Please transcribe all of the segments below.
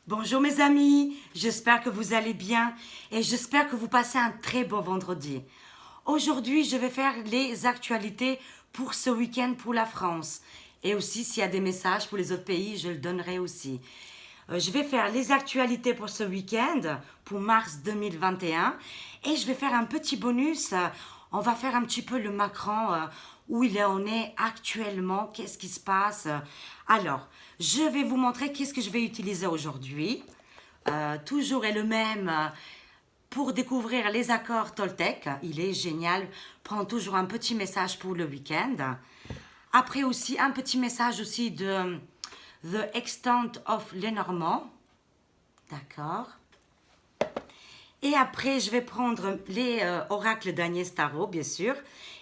Bonjour mes amis, j'espère que vous allez bien et j'espère que vous passez un très bon vendredi. Aujourd'hui, je vais faire les actualités pour ce week-end pour la France. Et aussi, s'il y a des messages pour les autres pays, je le donnerai aussi. Je vais faire les actualités pour ce week-end, pour mars 2021. Et je vais faire un petit bonus. On va faire un petit peu le Macron, où il en est actuellement, qu'est-ce qui se passe. Alors, je vais vous montrer qu'est-ce que je vais utiliser aujourd'hui. Toujours est le même pour découvrir les accords Toltec. Il est génial. Prends toujours un petit message pour le week-end. Après aussi, un petit message aussi de The Extent of Lenormand. D'accord. Et après, je vais prendre les oracles d'Agnès Tarot, bien sûr.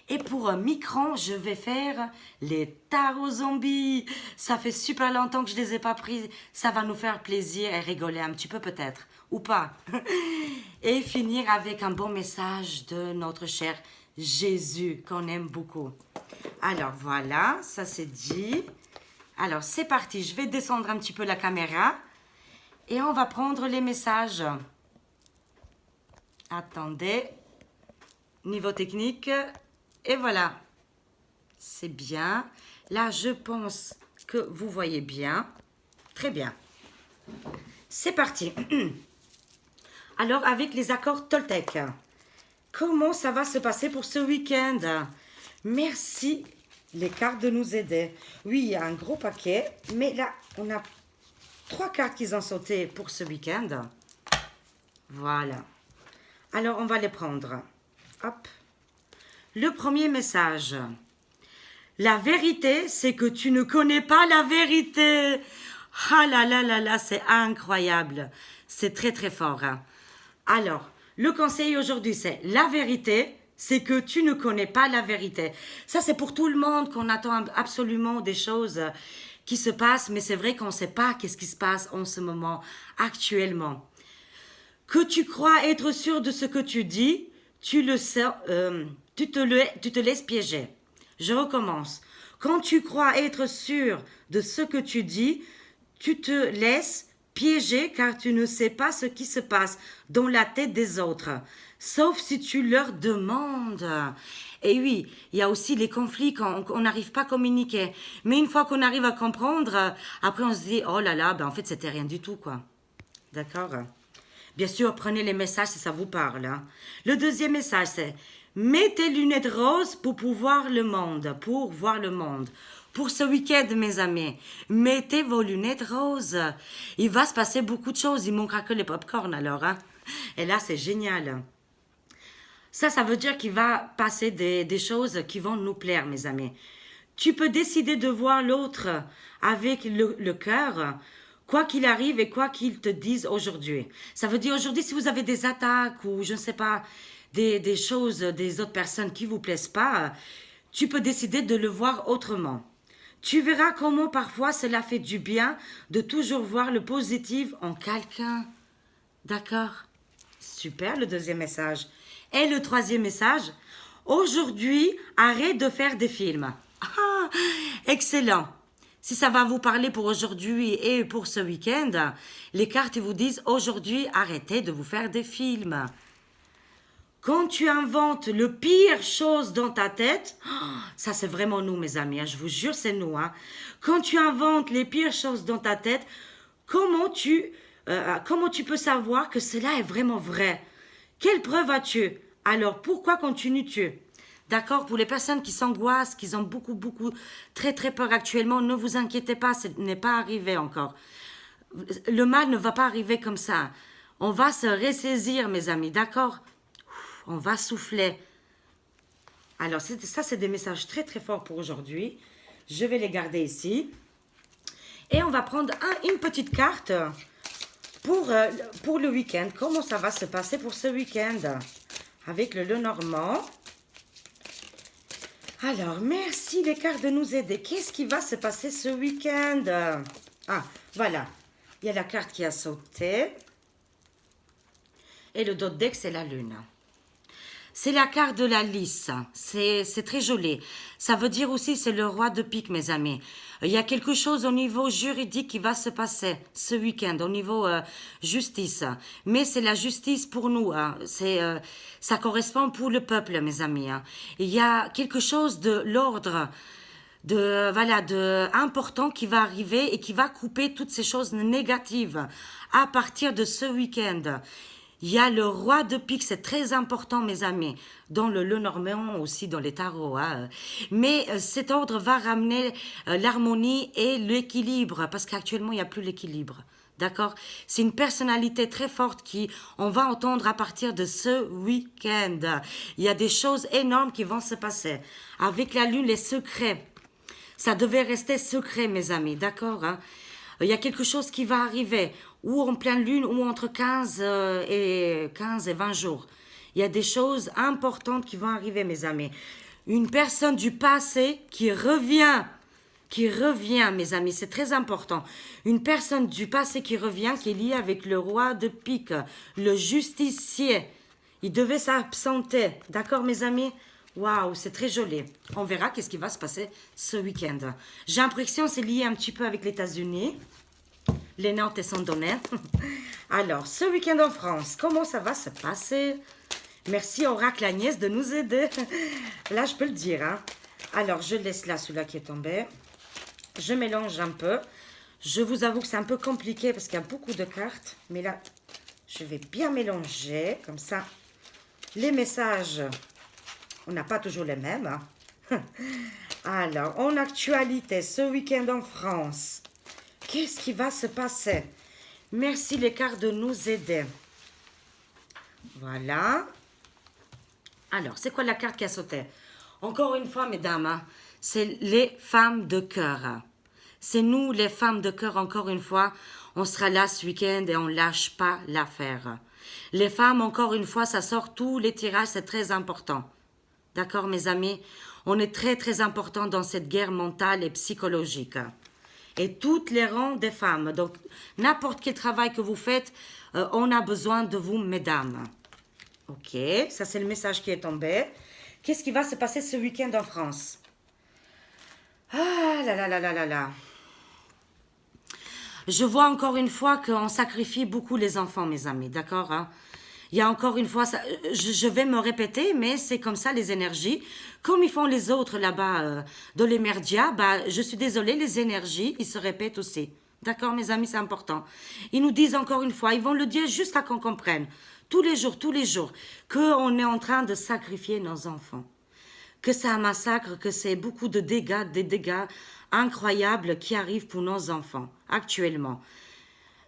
Et pour Micron, je vais faire les tarots zombies. Ça fait super longtemps que je ne les ai pas pris. Ça va nous faire plaisir et rigoler un petit peu peut-être. Ou pas. Et finir avec un bon message de notre cher Jésus, qu'on aime beaucoup. Alors voilà, ça c'est dit. Alors c'est parti, je vais descendre un petit peu la caméra. Et on va prendre les messages. Attendez. Niveau technique. Et voilà. C'est bien. Là, je pense que vous voyez bien. Très bien. C'est parti. Alors, avec les accords Toltec, comment ça va se passer pour ce week-end? Merci les cartes de nous aider. Oui, il y a un gros paquet, mais là, on a 3 cartes qui ont sauté pour ce week-end. Voilà. Alors, on va les prendre. Hop. Le premier message. La vérité, c'est que tu ne connais pas la vérité. Ah là là là là, c'est incroyable. C'est très très fort. Hein. Alors, le conseil aujourd'hui, c'est la vérité, c'est que tu ne connais pas la vérité. Ça, c'est pour tout le monde qu'on attend absolument des choses qui se passent, mais c'est vrai qu'on ne sait pas qu'est-ce qui se passe en ce moment, actuellement. Que tu crois être sûr de ce que tu dis, tu te laisses piéger. Je recommence. Quand tu crois être sûr de ce que tu dis, tu te laisses piéger car tu ne sais pas ce qui se passe dans la tête des autres, sauf si tu leur demandes. Et oui, il y a aussi les conflits quand on n'arrive pas à communiquer. Mais une fois qu'on arrive à comprendre, après on se dit, oh là là, ben en fait c'était rien du tout, quoi. D'accord ? Bien sûr, prenez les messages si ça vous parle. Hein. Le deuxième message, c'est mets tes lunettes roses pour voir le monde. Pour voir le monde. Pour ce week-end, mes amis, mettez vos lunettes roses. Il va se passer beaucoup de choses. Il manquera que les pop-corn alors. Hein. Et là, c'est génial. Ça veut dire qu'il va passer des choses qui vont nous plaire, mes amis. Tu peux décider de voir l'autre avec le cœur. Quoi qu'il arrive et quoi qu'il te dise aujourd'hui. Ça veut dire aujourd'hui, si vous avez des attaques ou je ne sais pas, des choses des autres personnes qui ne vous plaisent pas, tu peux décider de le voir autrement. Tu verras comment parfois cela fait du bien de toujours voir le positif en quelqu'un. D'accord? Super, le deuxième message. Et le troisième message, aujourd'hui, arrête de faire des films. Ah, excellent. Si ça va vous parler pour aujourd'hui et pour ce week-end, les cartes vous disent aujourd'hui, arrêtez de vous faire des films. Quand tu inventes le pire chose dans ta tête, ça c'est vraiment nous mes amis, hein, je vous jure c'est nous. Hein. Quand tu inventes les pires choses dans ta tête, comment tu peux savoir que cela est vraiment vrai? Quelle preuve as-tu? Alors pourquoi continues-tu? D'accord, pour les personnes qui s'angoissent, qui ont beaucoup, très peur actuellement, ne vous inquiétez pas, ce n'est pas arrivé encore. Le mal ne va pas arriver comme ça. On va se ressaisir, mes amis, d'accord? On va souffler. Alors, ça, c'est des messages très forts pour aujourd'hui. Je vais les garder ici. Et on va prendre une petite carte pour le week-end. Comment ça va se passer pour ce week-end? Avec le Lenormand. Alors, merci les cartes de nous aider. Qu'est-ce qui va se passer ce week-end? Ah, voilà. Il y a la carte qui a sauté. Et le dos de deck, c'est la lune. C'est la carte de la lice. C'est très joli. Ça veut dire aussi c'est le roi de pique, mes amis. Il y a quelque chose au niveau juridique qui va se passer ce week-end, au niveau justice. Mais c'est la justice pour nous. Hein. Ça correspond pour le peuple, mes amis. Hein. Il y a quelque chose de l'ordre de important qui va arriver et qui va couper toutes ces choses négatives à partir de ce week-end. Il y a le roi de pique, c'est très important, mes amis, dans le Lenormand, aussi dans les tarots. Hein. Mais cet ordre va ramener l'harmonie et l'équilibre, parce qu'actuellement, il n'y a plus l'équilibre. D'accord? C'est une personnalité très forte qui, on va entendre à partir de ce week-end. Il y a des choses énormes qui vont se passer. Avec la lune, les secrets. Ça devait rester secret, mes amis, d'accord, hein? Il y a quelque chose qui va arriver, ou en pleine lune, ou entre 15 et 20 jours. Il y a des choses importantes qui vont arriver, mes amis. Une personne du passé qui revient, mes amis, c'est très important. Une personne du passé qui revient, qui est liée avec le roi de pique, le justicier. Il devait s'absenter, d'accord, mes amis? Waouh, c'est très joli. On verra qu'est-ce qui va se passer ce week-end. J'ai l'impression que c'est lié un petit peu avec les États-Unis. Les Nantes sont données. Alors, ce week-end en France, comment ça va se passer? Merci Oracle Agnès de nous aider. Là, je peux le dire. Hein. Alors, je laisse là celui-là qui est tombé. Je mélange un peu. Je vous avoue que c'est un peu compliqué parce qu'il y a beaucoup de cartes. Mais là, je vais bien mélanger. Comme ça, les messages... On n'a pas toujours les mêmes. Hein. Alors, en actualité, ce week-end en France, qu'est-ce qui va se passer? Merci les cartes de nous aider. Voilà. Alors, c'est quoi la carte qui a sauté? Encore une fois, mesdames, hein, c'est les femmes de cœur. C'est nous, les femmes de cœur, encore une fois. On sera là ce week-end et on ne lâche pas l'affaire. Les femmes, encore une fois, ça sort tous les tirages, c'est très important. D'accord, mes amis? On est très, très important dans cette guerre mentale et psychologique. Et toutes les rangs des femmes. Donc, n'importe quel travail que vous faites, on a besoin de vous, mesdames. Ok, ça c'est le message qui est tombé. Qu'est-ce qui va se passer ce week-end en France? Ah là là là là là là. Je vois encore une fois qu'on sacrifie beaucoup les enfants, mes amis. D'accord, hein? Il y a encore une fois, je vais me répéter, mais c'est comme ça les énergies. Comme ils font les autres là-bas dans les merdias, bah, je suis désolée, les énergies, ils se répètent aussi. D'accord, mes amis, c'est important. Ils nous disent encore une fois, ils vont le dire jusqu'à qu'on comprenne, tous les jours, qu'on est en train de sacrifier nos enfants. Que c'est un massacre, que c'est beaucoup de dégâts, des dégâts incroyables qui arrivent pour nos enfants, actuellement.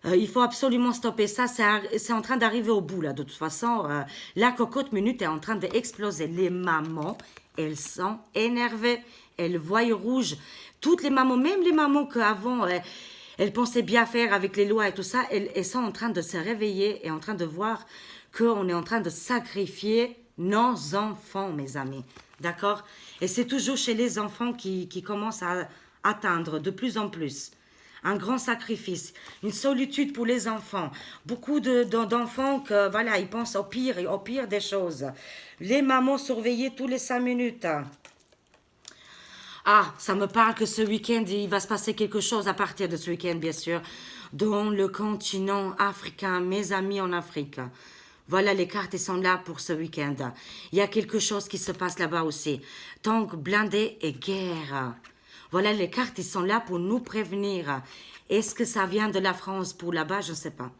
Il faut absolument stopper ça, c'est en train d'arriver au bout là, de toute façon, la cocotte minute est en train d'exploser. Les mamans, elles sont énervées, elles voient rouge. Toutes les mamans, même les mamans qu'avant, elles pensaient bien faire avec les lois et tout ça, elles sont en train de se réveiller et en train de voir qu'on est en train de sacrifier nos enfants, mes amis. D'accord? Et c'est toujours chez les enfants qui commencent à atteindre de plus en plus. Un grand sacrifice, une solitude pour les enfants. Beaucoup d'enfants que, voilà, ils pensent au pire des choses. Les mamans surveillées tous les 5 minutes. Ah, ça me parle que ce week-end, il va se passer quelque chose à partir de ce week-end, bien sûr, dans le continent africain, mes amis en Afrique. Voilà, les cartes elles sont là pour ce week-end. Il y a quelque chose qui se passe là-bas aussi. Tank, blindé et guerre. Voilà, les cartes, ils sont là pour nous prévenir. Est-ce que ça vient de la France pour là-bas? Je ne sais pas.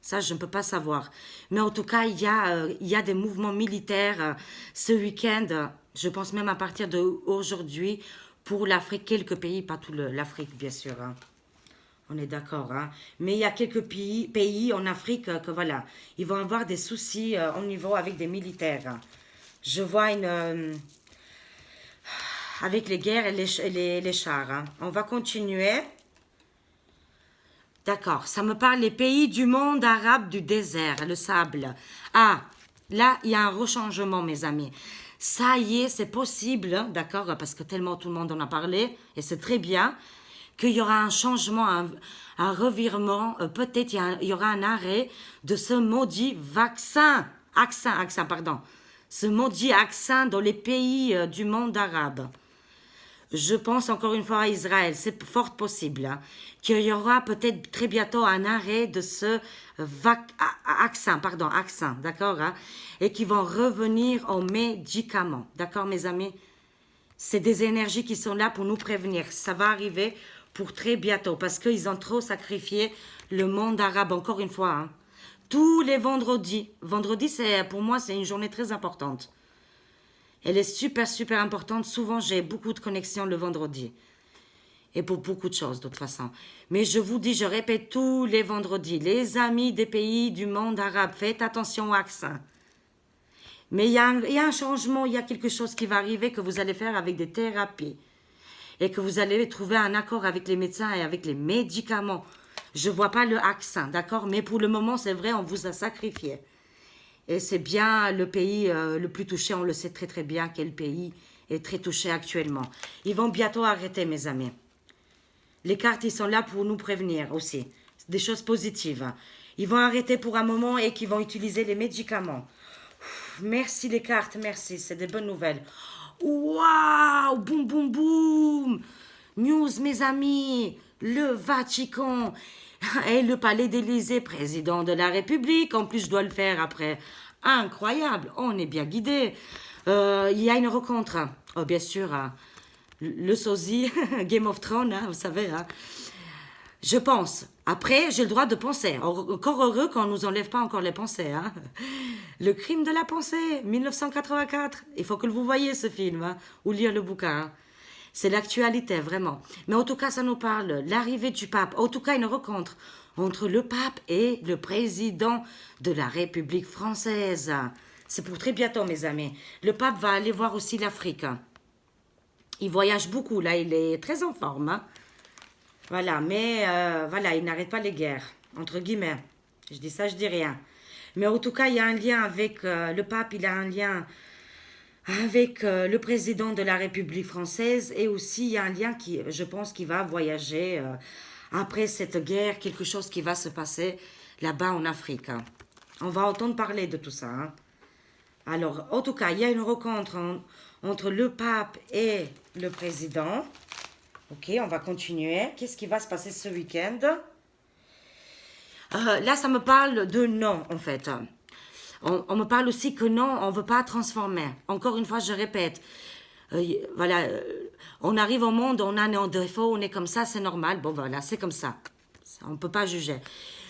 Ça, je ne peux pas savoir. Mais en tout cas, il y a des mouvements militaires ce week-end. Je pense même à partir d'aujourd'hui pour l'Afrique, quelques pays, pas tout l'Afrique, bien sûr. Hein. On est d'accord. Hein. Mais il y a quelques pays en Afrique que, voilà, ils vont avoir des soucis au niveau avec des militaires. Je vois avec les guerres et les chars. Hein. On va continuer. D'accord, ça me parle des pays du monde arabe du désert, le sable. Ah, là, il y a un rechangement, mes amis. Ça y est, c'est possible, hein, d'accord, parce que tellement tout le monde en a parlé, et c'est très bien, qu'il y aura un changement, un revirement, peut-être il y aura un arrêt de ce maudit vaccin. Accent, pardon. ce maudit accent dans les pays du monde arabe. Je pense encore une fois à Israël, c'est fort possible hein, qu'il y aura peut-être très bientôt un arrêt de ce accent, d'accord hein, et qui vont revenir aux médicaments, d'accord mes amis. C'est des énergies qui sont là pour nous prévenir. Ça va arriver pour très bientôt parce qu'ils ont trop sacrifié le monde arabe, encore une fois. Hein. Tous les vendredis. Vendredi, pour moi, c'est une journée très importante. Elle est super, super importante. Souvent, j'ai beaucoup de connexions le vendredi. Et pour beaucoup de choses, de toute façon. Mais je vous dis, je répète tous les vendredis, les amis des pays du monde arabe, faites attention au accent. Mais il y a un changement, il y a quelque chose qui va arriver que vous allez faire avec des thérapies. Et que vous allez trouver un accord avec les médecins et avec les médicaments. Je ne vois pas le accent, d'accord? Mais pour le moment, c'est vrai, on vous a sacrifié. Et c'est bien le pays le plus touché, on le sait très très bien quel pays est très touché actuellement. Ils vont bientôt arrêter, mes amis. Les cartes, ils sont là pour nous prévenir aussi. Des choses positives. Ils vont arrêter pour un moment et qu'ils vont utiliser les médicaments. Merci les cartes, merci, c'est des bonnes nouvelles. Waouh, boum, boum, boum. News, mes amis, le Vatican et le palais d'Élysée, président de la République. En plus, je dois le faire après. Incroyable, on est bien guidé. Il y a une rencontre. Oh, bien sûr, le sosie, Game of Thrones, hein, vous savez. Hein. Je pense. Après, j'ai le droit de penser. Encore heureux qu'on ne nous enlève pas encore les pensées. Hein. Le crime de la pensée, 1984. Il faut que vous voyez ce film, hein, ou lire le bouquin. Hein. C'est l'actualité, vraiment. Mais en tout cas, ça nous parle. L'arrivée du pape. En tout cas, une rencontre entre le pape et le président de la République française. C'est pour très bientôt, mes amis. Le pape va aller voir aussi l'Afrique. Il voyage beaucoup, là. Il est très en forme. Hein. Voilà, mais voilà, il n'arrête pas les guerres, entre guillemets. Je dis ça, je dis rien. Mais en tout cas, il y a un lien avec le pape, il a un lien avec le président de la République française et aussi il y a un lien qui, je pense, qui va voyager après cette guerre, quelque chose qui va se passer là-bas en Afrique. Hein. On va entendre parler de tout ça. Hein. Alors, en tout cas, il y a une rencontre entre le pape et le président. Ok, on va continuer. Qu'est-ce qui va se passer ce week-end? Là, ça me parle de non, en fait. On me parle aussi que non, on ne veut pas transformer. Encore une fois, je répète. Voilà, on arrive au monde, on a un défaut, on est comme ça, c'est normal. Bon, voilà, c'est comme ça. On ne peut pas juger.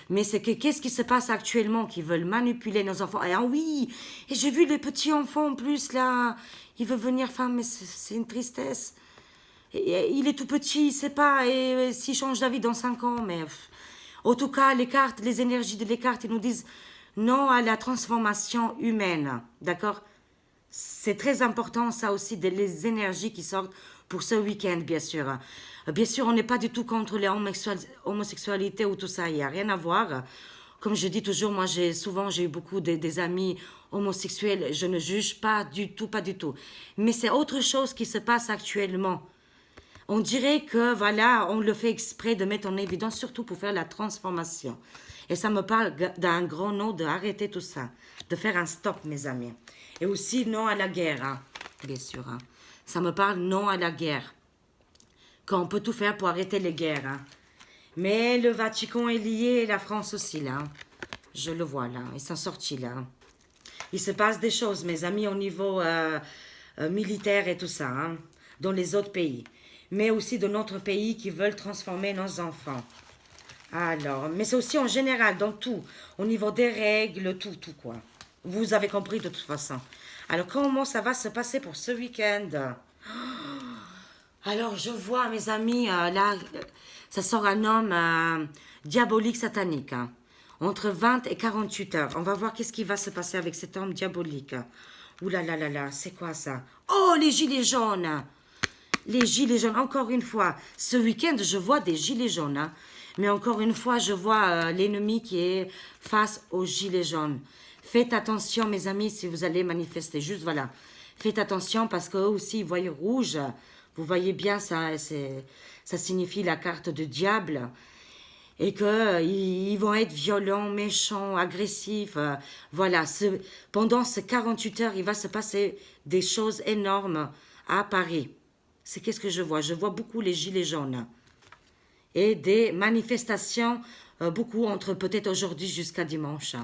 Mais c'est que qu'est-ce qui se passe actuellement qui veulent manipuler nos enfants? Et ah oui, et j'ai vu les petits enfants en plus, là. Ils veulent venir femme, mais c'est une tristesse. Et il est tout petit, il sait pas, et s'il change d'avis dans 5 ans, mais... En tout cas, les cartes, les énergies de les cartes, ils nous disent non à la transformation humaine, d'accord? C'est très important, ça aussi, les énergies qui sortent pour ce week-end, bien sûr. Bien sûr, on n'est pas du tout contre les homosexualités ou tout ça, il n'y a rien à voir. Comme je dis toujours, moi, j'ai eu beaucoup des amis homosexuels, je ne juge pas du tout, pas du tout. Mais c'est autre chose qui se passe actuellement. On dirait que, voilà, on le fait exprès de mettre en évidence, surtout pour faire la transformation. Et ça me parle d'un grand nom d'arrêter tout ça, de faire un stop, mes amis. Et aussi, non à la guerre, hein, bien sûr. Hein. Ça me parle non à la guerre. Qu'on peut tout faire pour arrêter les guerres. Hein. Mais le Vatican est lié et la France aussi, là. Je le vois, là. Ils sont sortis, là. Il se passe des choses, mes amis, au niveau militaire et tout ça, hein, dans les autres pays. Mais aussi de notre pays qui veulent transformer nos enfants. Alors, mais c'est aussi en général, dans tout, au niveau des règles, tout, quoi. Vous avez compris de toute façon. Alors, comment ça va se passer pour ce week-end? Alors, je vois, mes amis, là, ça sort un homme diabolique, satanique, hein, entre 20 et 48 heures. On va voir qu'est-ce qui va se passer avec cet homme diabolique. Ouh là là là là, c'est quoi ça? Oh, les gilets jaunes! Les gilets jaunes, encore une fois, ce week-end, je vois des gilets jaunes. Hein. Mais encore une fois, je vois l'ennemi qui est face aux gilets jaunes. Faites attention, mes amis, si vous allez manifester. Juste, voilà. Faites attention parce qu'eux aussi, ils voient rouge. Vous voyez bien, ça signifie la carte de diable. et que ils vont être violents, méchants, agressifs. Voilà, pendant ces 48 heures, il va se passer des choses énormes à Paris. C'est qu'est-ce que je vois? Je vois beaucoup les gilets jaunes et des manifestations, beaucoup entre peut-être aujourd'hui jusqu'à dimanche.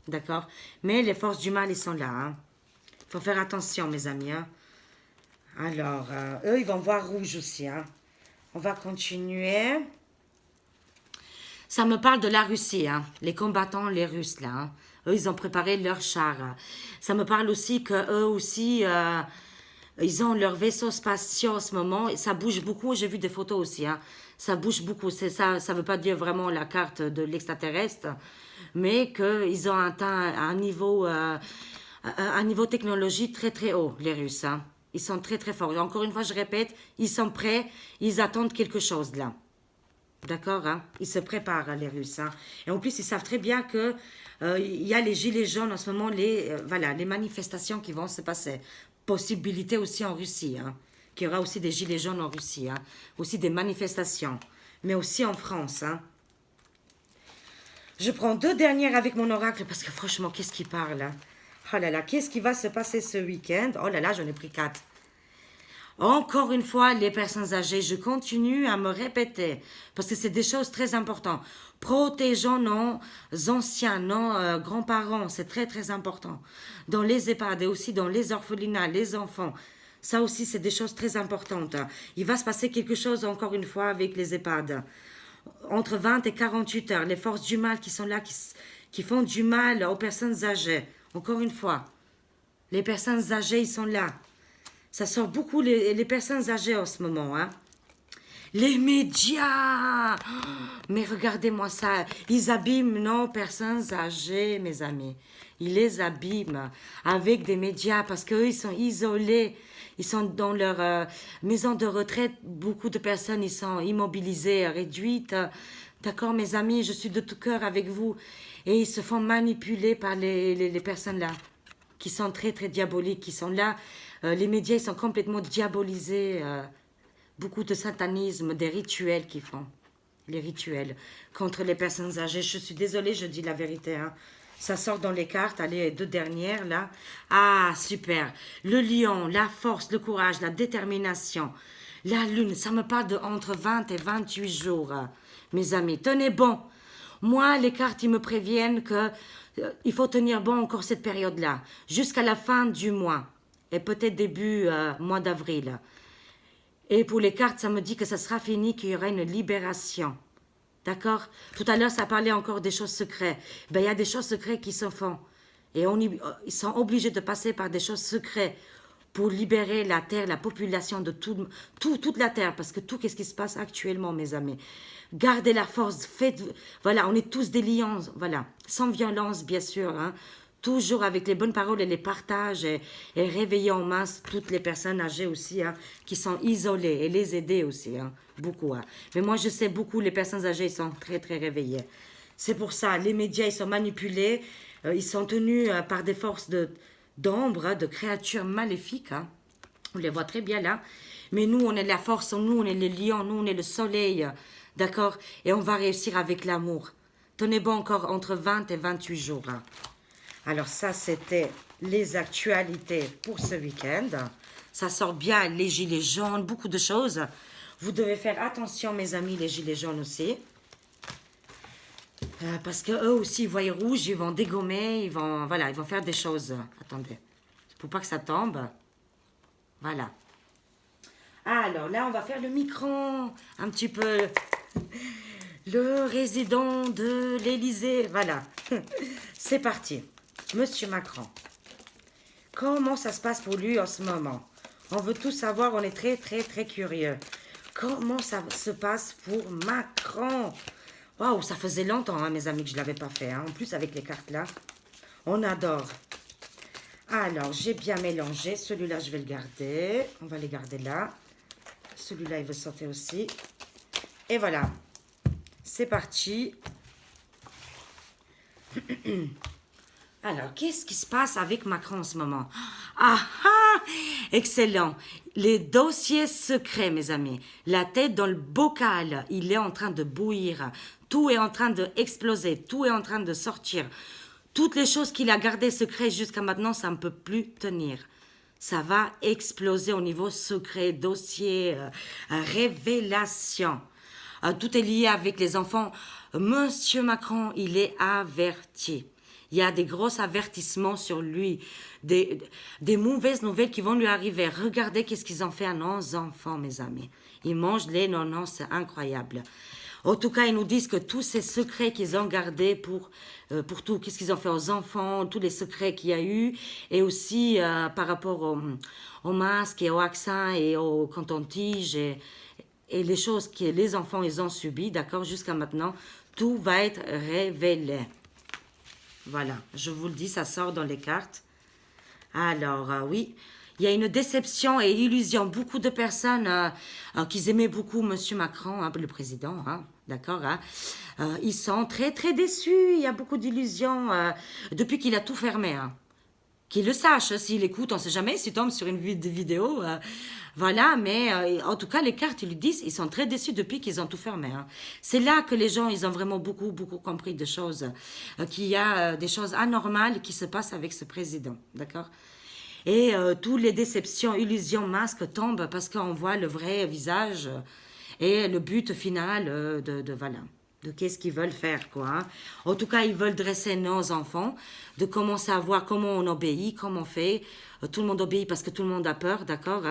D'accord? Mais les forces du mal, ils sont là. Hein. Faut faire attention, mes amis. Hein. Alors, eux, ils vont voir rouge aussi. Hein. On va continuer. Ça me parle de la Russie, hein. Les combattants, les Russes, là. Hein. Eux, ils ont préparé leurs chars. Ça me parle aussi que eux aussi, ils ont leur vaisseau spatial en ce moment. Et ça bouge beaucoup. J'ai vu des photos aussi. Hein. Ça bouge beaucoup. Ça ne veut pas dire vraiment la carte de l'extraterrestre, mais qu'ils ont atteint un niveau technologique très très haut, les Russes. Hein. Ils sont très très forts. Et encore une fois, je répète, ils sont prêts. Ils attendent quelque chose là. D'accord, hein? Ils se préparent, hein, les Russes. Hein. Et en plus, ils savent très bien que il y a les gilets jaunes en ce moment, voilà, les manifestations qui vont se passer. Possibilité aussi en Russie, hein, qu'il y aura aussi des gilets jaunes en Russie, hein, aussi des manifestations, mais aussi en France. Hein. Je prends 2 dernières avec mon oracle parce que franchement, qu'est-ce qui parle? Hein? Oh là là, qu'est-ce qui va se passer ce week-end? Oh là là, j'en ai pris 4. Encore une fois, les personnes âgées, je continue à me répéter, parce que c'est des choses très importantes. Protégeons nos anciens, nos grands-parents, c'est très très important. Dans les EHPAD et aussi dans les orphelinats, les enfants, ça aussi c'est des choses très importantes. Il va se passer quelque chose encore une fois avec les EHPAD. Entre 20 et 48 heures, les forces du mal qui sont là, qui font du mal aux personnes âgées. Encore une fois, les personnes âgées, ils sont là. Ça sort beaucoup les personnes âgées en ce moment. Hein. Les médias. Mais regardez-moi ça. Ils abîment nos personnes âgées, mes amis. Ils les abîment avec des médias parce qu'eux, ils sont isolés. Ils sont dans leur maison de retraite. Beaucoup de personnes, ils sont immobilisées, réduites. D'accord, mes amis, je suis de tout cœur avec vous. Et ils se font manipuler par les personnes là, qui sont très, très diaboliques, qui sont là. Les médias, ils sont complètement diabolisés. Beaucoup de satanisme, des rituels qu'ils font. Les rituels contre les personnes âgées. Je suis désolée, je dis la vérité. Hein. Ça sort dans les cartes. Allez, 2 dernières, là. Ah, super. Le lion, la force, le courage, la détermination. La lune, ça me parle de entre 20 et 28 jours. Mes amis, tenez bon. Moi, les cartes, ils me préviennent que il faut tenir bon encore cette période-là. Jusqu'à la fin du mois. Et peut-être début mois d'avril. Et pour les cartes, ça me dit que ça sera fini, qu'il y aura une libération. D'accord? Tout à l'heure, ça parlait encore des choses secrètes. Ben, il y a des choses secrètes qui se font. Et ils sont obligés de passer par des choses secrètes pour libérer la terre, la population de toute la terre. Parce que tout, qu'est-ce qui se passe actuellement, mes amis? Gardez la force. Voilà, on est tous des lions. Voilà. Sans violence, bien sûr. Hein. Toujours avec les bonnes paroles et les partages et réveiller en masse toutes les personnes âgées aussi hein, qui sont isolées et les aider aussi, hein, beaucoup. Hein. Mais moi, je sais beaucoup, les personnes âgées ils sont très, très réveillées. C'est pour ça, les médias, ils sont manipulés, ils sont tenus par des forces d'ombre, hein, de créatures maléfiques. Hein. On les voit très bien là. Mais nous, on est la force, nous, on est les lions, nous, on est le soleil, d'accord? Et on va réussir avec l'amour. Tenez bon encore entre 20 et 28 jours. Hein. Alors ça, c'était les actualités pour ce week-end. Ça sort bien les gilets jaunes, beaucoup de choses. Vous devez faire attention, mes amis, les gilets jaunes aussi. Parce que eux aussi, ils voient rouge, ils vont dégommer, voilà, ils vont faire des choses. Attendez, pour pas que ça tombe. Voilà. Alors là, on va faire le micron, un petit peu. Le résident de l'Élysée, voilà. C'est parti. Monsieur Macron, comment ça se passe pour lui en ce moment? On veut tout savoir, on est très très très curieux. Comment ça se passe pour Macron? Waouh, ça faisait longtemps, hein, mes amis, que je ne l'avais pas fait. Hein. En plus, avec les cartes là, on adore. Alors, j'ai bien mélangé. Celui-là, je vais le garder. On va les garder là. Celui-là, il veut sortir aussi. Et voilà. C'est parti. Alors, qu'est-ce qui se passe avec Macron en ce moment? Ah ah, excellent. Les dossiers secrets, mes amis. La tête dans le bocal, il est en train de bouillir. Tout est en train d'exploser. Tout est en train de sortir. Toutes les choses qu'il a gardées secrètes jusqu'à maintenant, ça ne peut plus tenir. Ça va exploser au niveau secret, dossier, révélation. Tout est lié avec les enfants. Monsieur Macron, il est averti. Il y a des gros avertissements sur lui, des mauvaises nouvelles qui vont lui arriver. Regardez qu'est-ce qu'ils ont fait à nos enfants, mes amis. Ils mangent les nonos, c'est incroyable. En tout cas, ils nous disent que tous ces secrets qu'ils ont gardés pour tout, qu'est-ce qu'ils ont fait aux enfants, tous les secrets qu'il y a eu, et aussi par rapport au masque et au vaccin et au coton-tige et les choses que les enfants ils ont subies, d'accord, jusqu'à maintenant, tout va être révélé. Voilà, je vous le dis, ça sort dans les cartes. Alors, oui, il y a une déception et illusion. Beaucoup de personnes qui aimaient beaucoup Monsieur Macron, le président, d'accord, ils sont très, très déçus. Il y a beaucoup d'illusions depuis qu'il a tout fermé. Qu'il le sache, s'il écoute, on ne sait jamais, s'il tombe sur une vidéo, voilà, mais en tout cas, les cartes, ils lui disent, ils sont très déçus depuis qu'ils ont tout fermé. C'est là que les gens, ils ont vraiment beaucoup, beaucoup compris de choses, qu'il y a des choses anormales qui se passent avec ce président, d'accord? Et toutes les déceptions, illusions, masques tombent parce qu'on voit le vrai visage et le but final voilà, de qu'est-ce qu'ils veulent faire, quoi. En tout cas, ils veulent dresser nos enfants, de commencer à voir comment on obéit, comment on fait. Tout le monde obéit parce que tout le monde a peur, d'accord,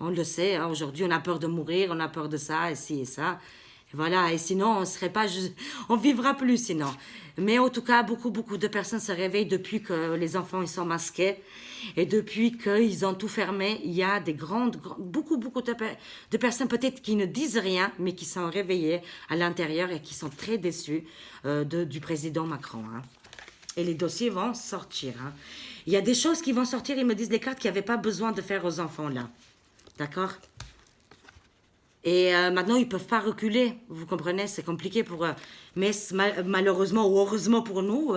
on le sait, aujourd'hui, on a peur de mourir, on a peur de ça, et ci et ça. Et voilà, et sinon, on serait pas on vivra plus sinon. Mais en tout cas, beaucoup, beaucoup de personnes se réveillent depuis que les enfants ils sont masqués et depuis qu'ils ont tout fermé. Il y a des beaucoup, beaucoup de personnes peut-être qui ne disent rien, mais qui sont réveillées à l'intérieur et qui sont très déçues du président Macron. Et les dossiers vont sortir. Il y a des choses qui vont sortir, ils me disent les cartes qu'il n'y avait pas besoin de faire aux enfants là. D'accord ? Et maintenant, ils ne peuvent pas reculer, vous comprenez, c'est compliqué pour eux. Mais malheureusement ou heureusement pour nous,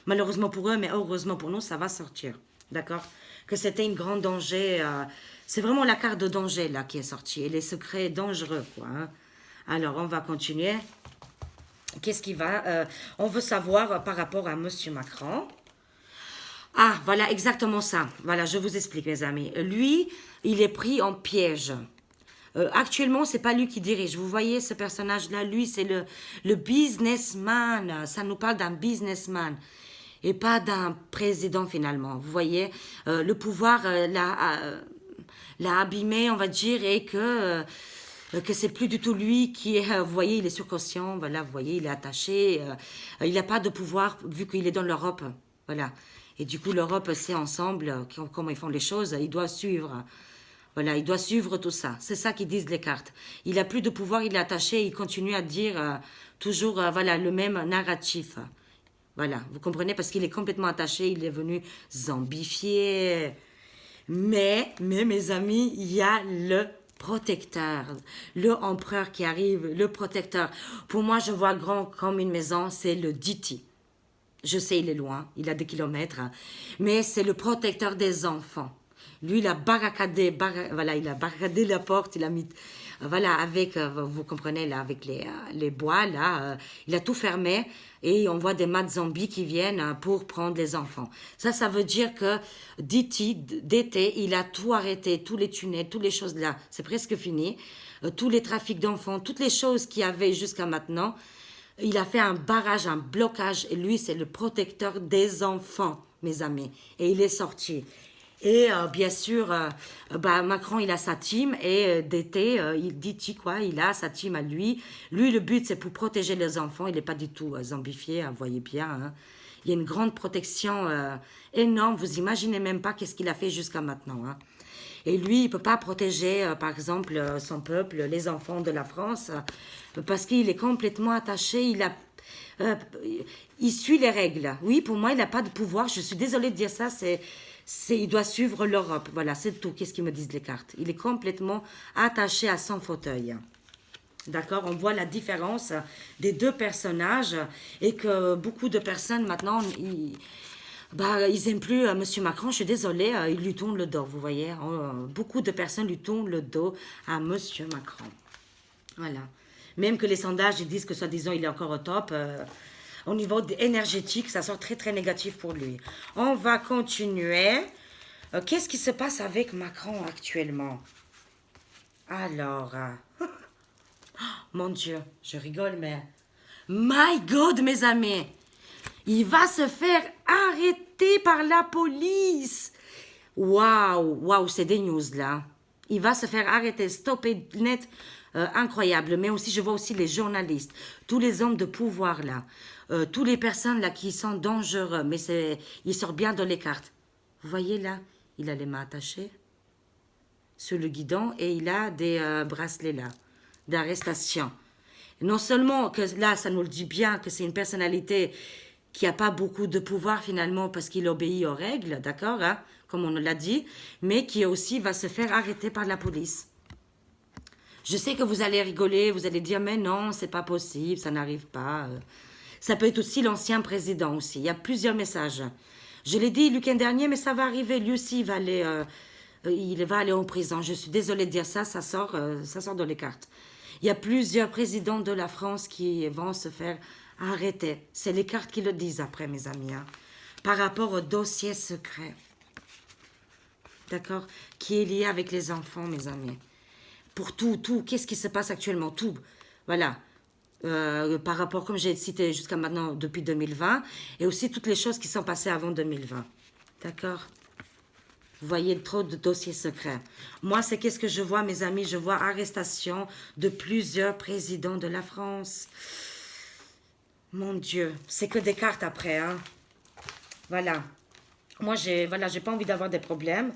malheureusement pour eux, mais heureusement pour nous, ça va sortir. D'accord? Que c'était une grande danger. C'est vraiment la carte de danger là qui est sortie. Et les secrets dangereux, quoi. Alors, on va continuer. Qu'est-ce qui va... on veut savoir par rapport à Monsieur Macron. Ah, voilà, exactement ça. Voilà, je vous explique, mes amis. Lui, il est pris en piège. Actuellement, c'est pas lui qui dirige. Vous voyez ce personnage-là, lui, c'est le businessman. Ça nous parle d'un businessman et pas d'un président finalement. Vous voyez, le pouvoir l'a abîmé, on va dire, et que c'est plus du tout lui qui est, vous voyez, il est surconscient, voilà, vous voyez, il est attaché, il n'a pas de pouvoir vu qu'il est dans l'Europe, voilà. Et du coup, l'Europe, c'est ensemble, comment ils font les choses, il doit suivre. Voilà, il doit suivre tout ça. C'est ça qu'ils disent les cartes. Il n'a plus de pouvoir, il est attaché, il continue à dire toujours voilà, le même narratif. Voilà, vous comprenez, parce qu'il est complètement attaché, il est venu zombifier. Mais mes amis, il y a le protecteur, le empereur qui arrive, le protecteur. Pour moi, je vois grand comme une maison, c'est le Diti. Je sais, il est loin, il a des kilomètres, mais c'est le protecteur des enfants. Lui, il a barricadé, voilà, il a barricadé la porte, il a mis, voilà, avec, vous comprenez, là, avec les bois, là, il a tout fermé et on voit des mats zombies qui viennent pour prendre les enfants. Ça veut dire que d'été, il a tout arrêté, tous les tunnels, toutes les choses là, c'est presque fini, tous les trafics d'enfants, toutes les choses qu'il y avait jusqu'à maintenant, il a fait un barrage, un blocage et lui, c'est le protecteur des enfants, mes amis, et il est sorti. Et bien sûr, Macron, il a sa team et d'été, il dit quoi, il a sa team à lui. Lui, le but, c'est pour protéger les enfants. Il n'est pas du tout zombifié, vous voyez bien. Il y a une grande protection énorme. Vous imaginez même pas qu'est-ce qu'il a fait jusqu'à maintenant. Et lui, il ne peut pas protéger, par exemple, son peuple, les enfants de la France, parce qu'il est complètement attaché. Il suit les règles. Oui, pour moi, il n'a pas de pouvoir. Je suis désolée de dire ça, il doit suivre l'Europe. Voilà, c'est tout. Qu'est-ce qu'ils me disent les cartes? Il est complètement attaché à son fauteuil. D'accord? On voit la différence des deux personnages et que beaucoup de personnes maintenant, Bah, ils n'aiment plus Monsieur Macron, je suis désolée, ils lui tournent le dos, vous voyez. Beaucoup de personnes lui tournent le dos à Monsieur Macron. Voilà. Même que les sondages ils disent que soi-disant il est encore au top. Au niveau énergétique, ça sort très très négatif pour lui. On va continuer. Qu'est-ce qui se passe avec Macron actuellement? Alors, mon Dieu, je rigole, mais... My God, mes amis! Il va se faire arrêter par la police! Waouh, waouh, c'est des news là. Il va se faire arrêter, stopper net, incroyable. Mais aussi, je vois aussi les journalistes, tous les hommes de pouvoir là, toutes les personnes là qui sont dangereux, mais il sort bien de les cartes. Vous voyez là, il a les mains attachées sur le guidon et il a des bracelets là, d'arrestation. Non seulement que là, ça nous le dit bien que c'est une personnalité qui n'a pas beaucoup de pouvoir finalement parce qu'il obéit aux règles, d'accord, hein, comme on l'a dit, mais qui aussi va se faire arrêter par la police. Je sais que vous allez rigoler, vous allez dire mais non, c'est pas possible, ça n'arrive pas. Ça peut être aussi l'ancien président aussi. Il y a plusieurs messages. Je l'ai dit le week-end dernier, mais ça va arriver. Lui aussi, il va aller en prison. Je suis désolée de dire ça, ça sort dans les cartes. Il y a plusieurs présidents de la France qui vont se faire arrêter. C'est les cartes qui le disent après, mes amis. Hein. Par rapport au dossier secret. D'accord? Qui est lié avec les enfants, mes amis. Pour tout. Qu'est-ce qui se passe actuellement? Tout. Voilà. Par rapport, comme j'ai cité jusqu'à maintenant, depuis 2020. Et aussi toutes les choses qui sont passées avant 2020. D'accord? Vous voyez trop de dossiers secrets. Moi, c'est qu'est-ce que je vois, mes amis? Je vois arrestation de plusieurs présidents de la France. Mon Dieu, c'est que des cartes après, hein. Voilà. Moi, j'ai pas envie d'avoir des problèmes,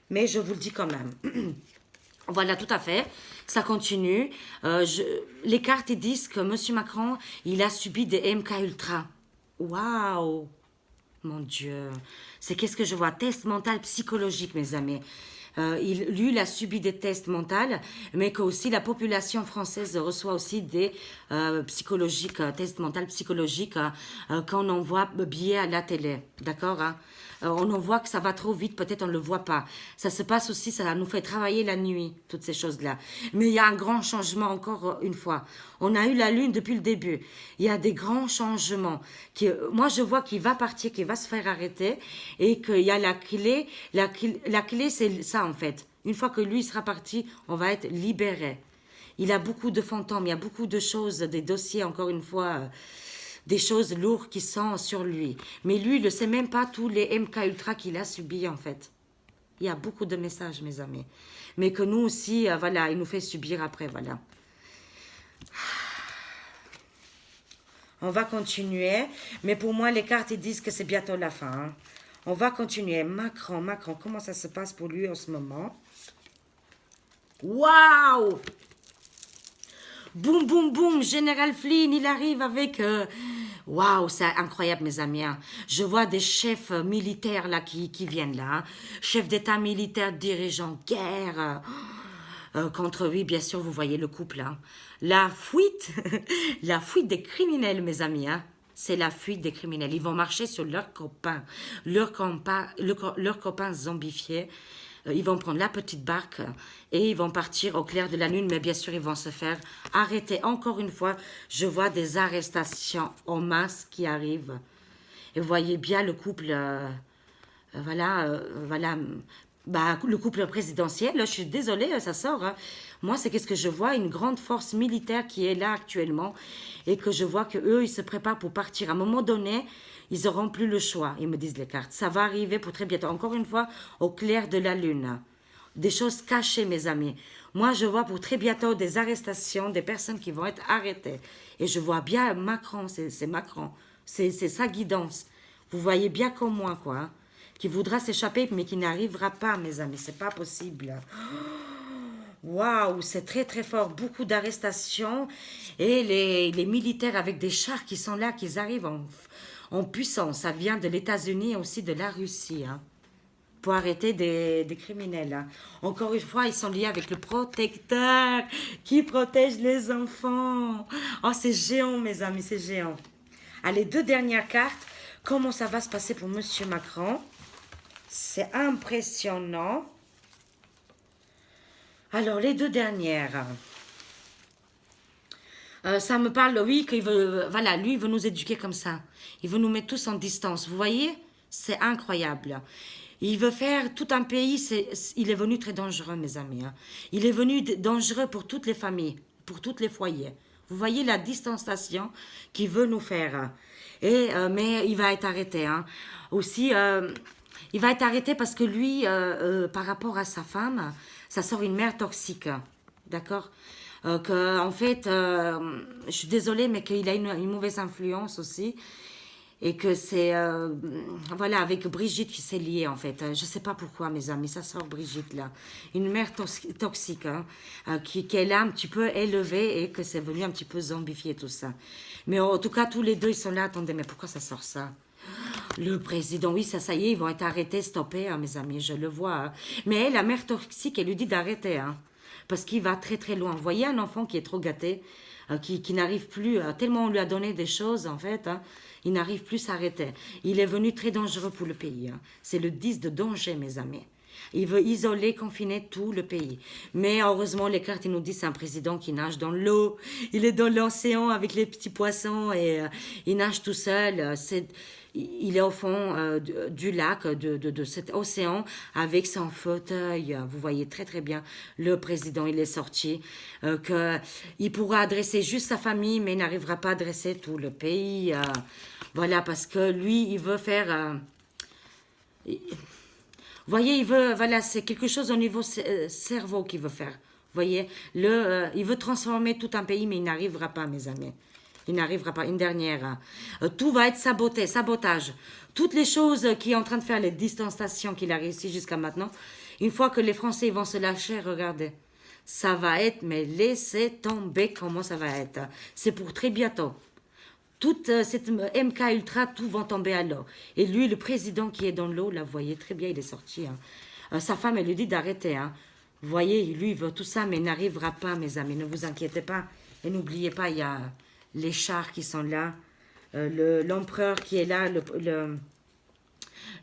mais je vous le dis quand même. Voilà, tout à fait. Ça continue. Les cartes ils disent que M. Macron, il a subi des MK Ultra. Waouh! Mon Dieu, c'est qu'est-ce que je vois? Test mental psychologique, mes amis. Lui, il a subi des tests mentaux, mais que aussi la population française reçoit aussi des tests mentaux psychologiques quand on voit billet à la télé. D'accord, hein? On en voit que ça va trop vite, peut-être on ne le voit pas. Ça se passe aussi, ça nous fait travailler la nuit, toutes ces choses-là. Mais il y a un grand changement encore une fois. On a eu la lune depuis le début. Il y a des grands changements. Moi, je vois qu'il va partir, qu'il va se faire arrêter et qu'il y a la clé. La clé, c'est ça en fait. Une fois que lui sera parti, on va être libéré. Il a beaucoup de fantômes, il y a beaucoup de choses, des dossiers, encore une fois... des choses lourdes qui sont sur lui. Mais lui, il ne sait même pas tous les MK Ultra qu'il a subis, en fait. Il y a beaucoup de messages, mes amis. Mais que nous aussi, voilà, il nous fait subir après, voilà. On va continuer. Mais pour moi, les cartes, ils disent que c'est bientôt la fin. Hein. On va continuer. Macron, comment ça se passe pour lui en ce moment? Waouh! Boum, boum, boum, Général Flynn, il arrive avec... Waouh, c'est incroyable, mes amis. Hein. Je vois des chefs militaires là qui viennent là. Hein. Chefs d'État militaires, dirigeants, guerre. Contre lui, bien sûr, vous voyez le couple. Hein. La fuite, la fuite des criminels, mes amis. Hein. C'est la fuite des criminels. Ils vont marcher sur leurs copains. Leurs copains zombifiés. Ils vont prendre la petite barque et ils vont partir au clair de la lune, mais bien sûr, ils vont se faire arrêter. Encore une fois, je vois des arrestations en masse qui arrivent. Et vous voyez bien le couple, voilà, bah, le couple présidentiel. Je suis désolée, ça sort. Hein. Moi, c'est qu'est-ce que je vois, une grande force militaire qui est là actuellement et que je vois qu'eux, ils se préparent pour partir. À un moment donné, ils n'auront plus le choix, ils me disent les cartes. Ça va arriver pour très bientôt. Encore une fois, au clair de la lune. Des choses cachées, mes amis. Moi, je vois pour très bientôt des arrestations, des personnes qui vont être arrêtées. Et je vois bien Macron, c'est Macron. C'est sa guidance. Vous voyez bien comme moi, quoi. Hein, qui voudra s'échapper, mais qui n'arrivera pas, mes amis. C'est pas possible. Waouh, c'est très très fort. Beaucoup d'arrestations. Et les militaires avec des chars qui sont là, qui arrivent en puissance. Ça vient de l'États-Unis et aussi de la Russie. Hein, pour arrêter des criminels. Hein. Encore une fois, ils sont liés avec le protecteur qui protège les enfants. Oh, c'est géant, mes amis, c'est géant. Allez, 2 dernières cartes. comment ça va se passer pour Monsieur Macron. C'est impressionnant. Alors, les deux dernières. Ça me parle, oui, qu'il veut, voilà, lui, il veut nous éduquer comme ça. Il veut nous mettre tous en distance. Vous voyez? C'est incroyable. Il veut faire tout un pays, il est venu très dangereux, mes amis. Hein. Il est venu dangereux pour toutes les familles, pour tous les foyers. Vous voyez la distanciation qu'il veut nous faire. Mais il va être arrêté. Hein. Aussi, il va être arrêté parce que lui, par rapport à sa femme, ça sort une mère toxique. D'accord? En fait, je suis désolée, mais qu'il a une mauvaise influence aussi. Et que c'est, voilà, avec Brigitte qui s'est liée, en fait. Je sais pas pourquoi, mes amis, ça sort Brigitte, là. Une mère toxique, hein, qu'elle a un petit peu élevée et que c'est venu un petit peu zombifier tout ça. Mais en tout cas, tous les deux, ils sont là. Attendez, mais pourquoi ça sort ça? Le président, oui, ça y est, ils vont être arrêtés, stoppés, hein, mes amis, je le vois. Hein. Mais la mère toxique, elle lui dit d'arrêter, hein, parce qu'il va très très loin. Vous voyez un enfant qui est trop gâté, qui n'arrive plus, tellement on lui a donné des choses, en fait, hein, il n'arrive plus à s'arrêter. Il est venu très dangereux pour le pays. Hein. C'est le 10 de danger, mes amis. Il veut isoler, confiner tout le pays. Mais heureusement, les cartes, ils nous disent c'est un président qui nage dans l'eau. Il est dans l'océan avec les petits poissons et il nage tout seul. Il est au fond du lac, de cet océan, avec son fauteuil. Vous voyez très très bien, le président, il est sorti. Il pourra adresser juste sa famille, mais il n'arrivera pas à adresser tout le pays. Voilà, parce que lui, il veut faire... vous voyez, il veut, voilà, c'est quelque chose au niveau cerveau qu'il veut faire. Vous voyez, il veut transformer tout un pays, mais il n'arrivera pas, mes amis. Il n'arrivera pas. Une dernière. Tout va être sabotage. Toutes les choses qu'il est en train de faire, les distanciations qu'il a réussi jusqu'à maintenant, une fois que les Français vont se lâcher, regardez. Ça va être, mais laissez tomber comment ça va être. C'est pour très bientôt. Toute cette MK Ultra, tout va tomber à l'eau. Et lui, le président qui est dans l'eau, là, vous voyez très bien, il est sorti. Hein. Sa femme, elle lui dit d'arrêter. Hein. Vous voyez, lui, il veut tout ça, mais il n'arrivera pas, mes amis. Ne vous inquiétez pas. Et n'oubliez pas, il y a les chars qui sont là. L'empereur qui est là,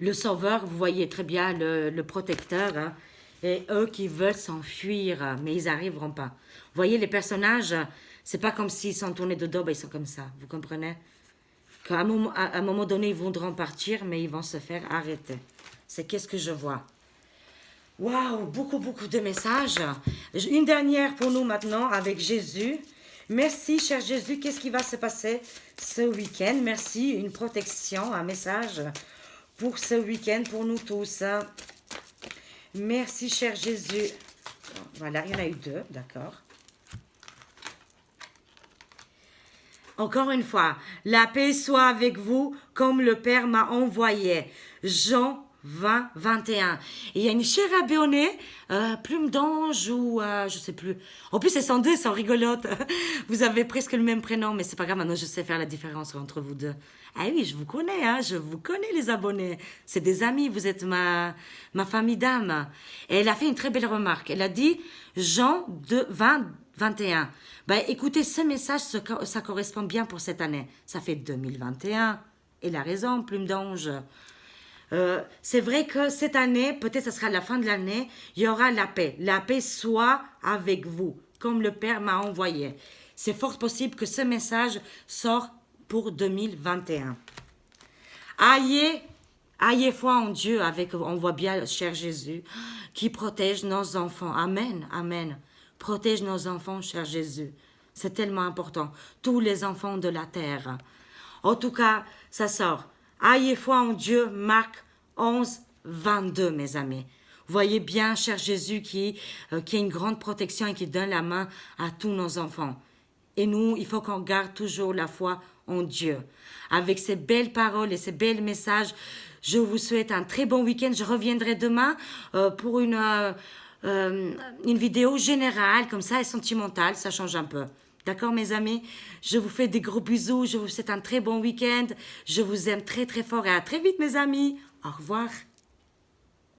le sauveur, vous voyez très bien, le protecteur. Hein. Et eux qui veulent s'enfuir, mais ils n'arriveront pas. Vous voyez, les personnages... C'est pas comme s'ils sont tournés de dos, ben ils sont comme ça, vous comprenez? Qu'à un moment donné, ils voudront partir, mais ils vont se faire arrêter. C'est qu'est-ce que je vois. Waouh, beaucoup de messages. Une dernière pour nous maintenant avec Jésus. Merci, cher Jésus. Qu'est-ce qui va se passer ce week-end? Merci, une protection, un message pour ce week-end, pour nous tous. Merci, cher Jésus. Voilà, il y en a eu deux, d'accord. Encore une fois, la paix soit avec vous comme le Père m'a envoyé. Jean 20, 21. Et il y a une chère abonnée, Plume d'Ange ou je sais plus. En plus, elles sont deux, elles sont rigolotes. Vous avez presque le même prénom, mais c'est pas grave, maintenant je sais faire la différence entre vous deux. Ah oui, je vous connais, hein, je vous connais les abonnés. C'est des amis, vous êtes ma famille d'âme. Et elle a fait une très belle remarque. Elle a dit Jean 20, 21. Ben, écoutez, ce message, ça correspond bien pour cette année. Ça fait 2021. Elle a raison, Plume d'Ange. C'est vrai que cette année, peut-être ce sera la fin de l'année, il y aura la paix. La paix soit avec vous, comme le Père m'a envoyé. C'est fort possible que ce message sorte pour 2021. Ayez foi en Dieu, on voit bien, cher Jésus, qui protège nos enfants. Amen, amen. Protège nos enfants, cher Jésus. C'est tellement important. Tous les enfants de la terre. En tout cas, ça sort. Ayez foi en Dieu, Marc 11, 22, mes amis. Voyez bien, cher Jésus, qui a une grande protection et qui donne la main à tous nos enfants. Et nous, il faut qu'on garde toujours la foi en Dieu. Avec ces belles paroles et ces belles messages, je vous souhaite un très bon week-end. Je reviendrai demain pour une vidéo générale, comme ça, et sentimentale, ça change un peu. D'accord, mes amis? Je vous fais des gros bisous, je vous souhaite un très bon week-end. Je vous aime très, très fort et à très vite, mes amis. Au revoir.